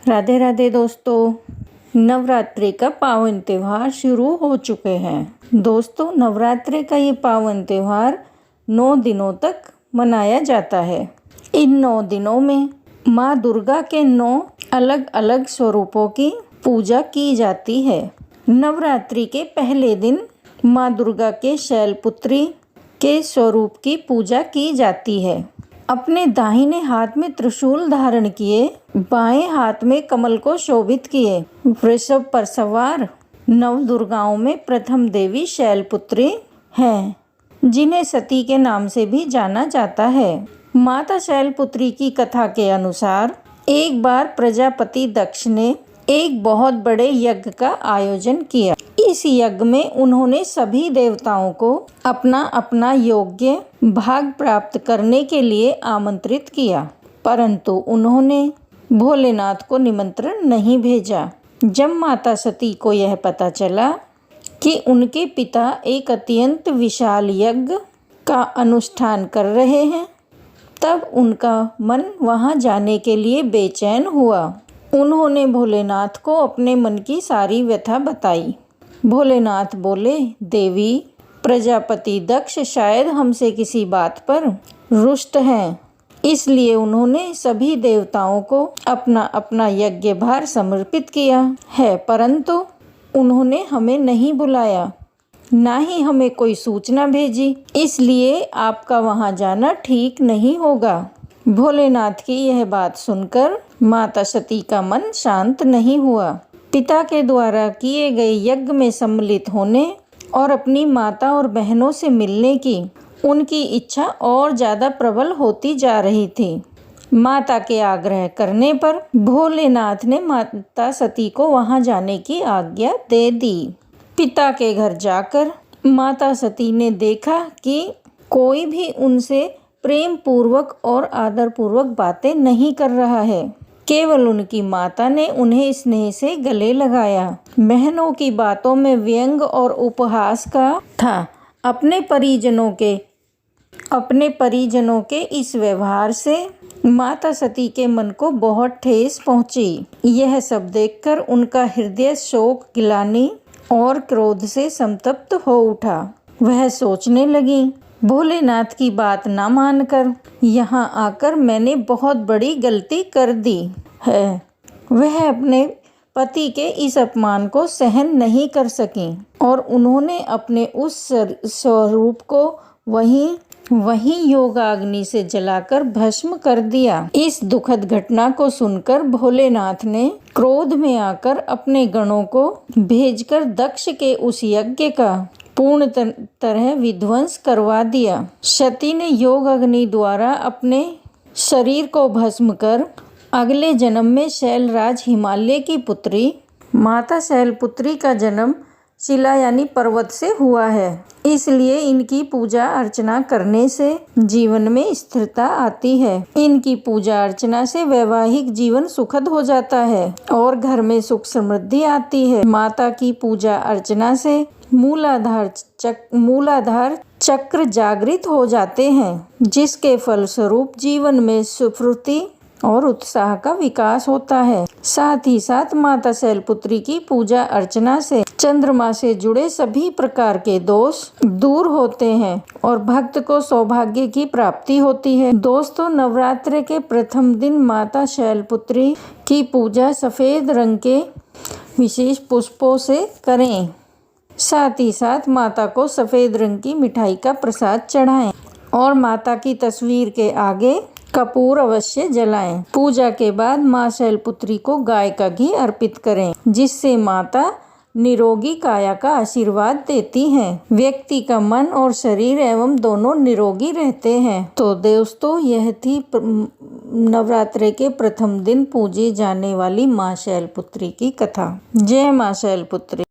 राधे राधे दोस्तों, नवरात्रि का पावन त्यौहार शुरू हो चुके हैं। दोस्तों, नवरात्रि का ये पावन त्यौहार 9 दिनों तक मनाया जाता है। इन 9 दिनों में माँ दुर्गा के 9 अलग अलग स्वरूपों की पूजा की जाती है। नवरात्रि के पहले दिन माँ दुर्गा के शैलपुत्री के स्वरूप की पूजा की जाती है। अपने दाहिने हाथ में त्रिशूल धारण किए, बाएं हाथ में कमल को शोभित किए, वृषभ पर सवार नव दुर्गाओं में प्रथम देवी शैलपुत्री हैं, जिन्हें सती के नाम से भी जाना जाता है। माता शैलपुत्री की कथा के अनुसार एक बार प्रजापति दक्ष ने एक बहुत बड़े यज्ञ का आयोजन किया। इस यज्ञ में उन्होंने सभी देवताओं को अपना अपना योग्य भाग प्राप्त करने के लिए आमंत्रित किया, परंतु उन्होंने भोलेनाथ को निमंत्रण नहीं भेजा। जब माता सती को यह पता चला कि उनके पिता एक अत्यंत विशाल यज्ञ का अनुष्ठान कर रहे हैं, तब उनका मन वहां जाने के लिए बेचैन हुआ। उन्होंने भोलेनाथ को अपने मन की सारी व्यथा बताई। भोलेनाथ बोले, देवी, प्रजापति दक्ष शायद हमसे किसी बात पर रुष्ट हैं, इसलिए उन्होंने सभी देवताओं को अपना अपना यज्ञ भार समर्पित किया है, परंतु उन्होंने हमें नहीं बुलाया, ना ही हमें कोई सूचना भेजी, इसलिए आपका वहां जाना ठीक नहीं होगा। भोलेनाथ की यह बात सुनकर माता सती का मन शांत नहीं हुआ। पिता के द्वारा किए गए यज्ञ में सम्मिलित होने और अपनी माता और बहनों से मिलने की उनकी इच्छा और ज़्यादा प्रबल होती जा रही थी। माता के आग्रह करने पर भोलेनाथ ने माता सती को वहां जाने की आज्ञा दे दी। पिता के घर जाकर माता सती ने देखा कि कोई भी उनसे प्रेम पूर्वक और आदर पूर्वक बातें नहीं कर रहा है। केवल उनकी माता ने उन्हें स्नेह से गले लगाया। बहनों की बातों में व्यंग और उपहास का था। अपने परिजनों के इस व्यवहार से माता सती के मन को बहुत ठेस पहुंची। यह सब देखकर उनका हृदय शोक, गिलानी और क्रोध से संतप्त हो उठा। वह सोचने लगी, भोलेनाथ की बात ना मानकर यहाँ आकर मैंने बहुत बड़ी गलती कर दी है। वह अपने पति के इस अपमान को सहन नहीं कर सकी और उन्होंने अपने उस स्वरूप को वहीं योगाग्नि से जलाकर भस्म कर दिया। इस दुखद घटना को सुनकर भोलेनाथ ने क्रोध में आकर अपने गणों को भेजकर दक्ष के उस यज्ञ का पूर्ण तरह विध्वंस करवा दिया। सती ने योग अग्नि द्वारा अपने शरीर को भस्म कर अगले जन्म में शैलराज हिमालय की पुत्री माता शैलपुत्री का जन्म शिला यानी पर्वत से हुआ है। इसलिए इनकी पूजा अर्चना करने से जीवन में स्थिरता आती है। इनकी पूजा अर्चना से वैवाहिक जीवन सुखद हो जाता है और घर में सुख समृद्धि आती है। माता की पूजा अर्चना से मूलाधार चक्र जागृत हो जाते हैं, जिसके फलस्वरूप जीवन में सुस्फूर्ति और उत्साह का विकास होता है। साथ ही साथ माता शैलपुत्री की पूजा अर्चना से चंद्रमा से जुड़े सभी प्रकार के दोष दूर होते हैं और भक्त को सौभाग्य की प्राप्ति होती है। दोस्तों, नवरात्रि के प्रथम दिन माता शैलपुत्री की पूजा सफेद रंग के विशेष पुष्पों से करें। साथ ही साथ माता को सफेद रंग की मिठाई का प्रसाद चढ़ाएं और माता की तस्वीर के आगे कपूर अवश्य जलाएं। पूजा के बाद माँ शैलपुत्री को गाय का घी अर्पित करें, जिससे माता निरोगी काया का आशीर्वाद देती हैं। व्यक्ति का मन और शरीर एवं दोनों निरोगी रहते हैं। तो दोस्तों, यह थी नवरात्रि के प्रथम दिन पूजी जाने वाली माँ शैलपुत्री की कथा। जय माँ शैलपुत्री।